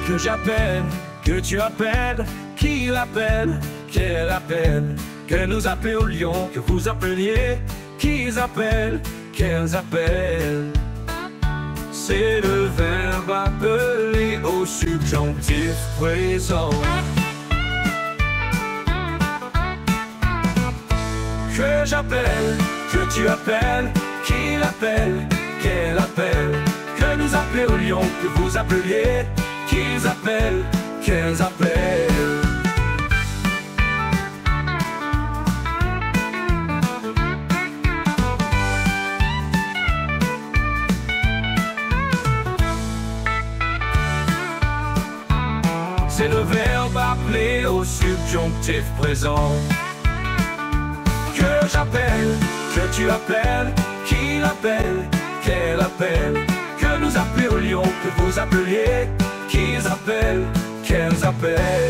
Que j'appelle, que tu appelles, qu'il appelle, qu'elle appelle, que nous appelions, que vous appeliez, qu'ils appellent, qu'elles appellent. C'est le verbe appeler au subjonctif présent. Que j'appelle, que tu appelles, qu'il appelle, qu'elle appelle, que nous appelions, que vous appeliez, qu'ils appellent, qu'elles appellent. C'est le verbe appeler au subjonctif présent. Que j'appelle, que tu appelles, qu'il appelle, qu'elle appelle, que nous appelions, que vous appeliez, qu'ils appellent, qu'elles appellent.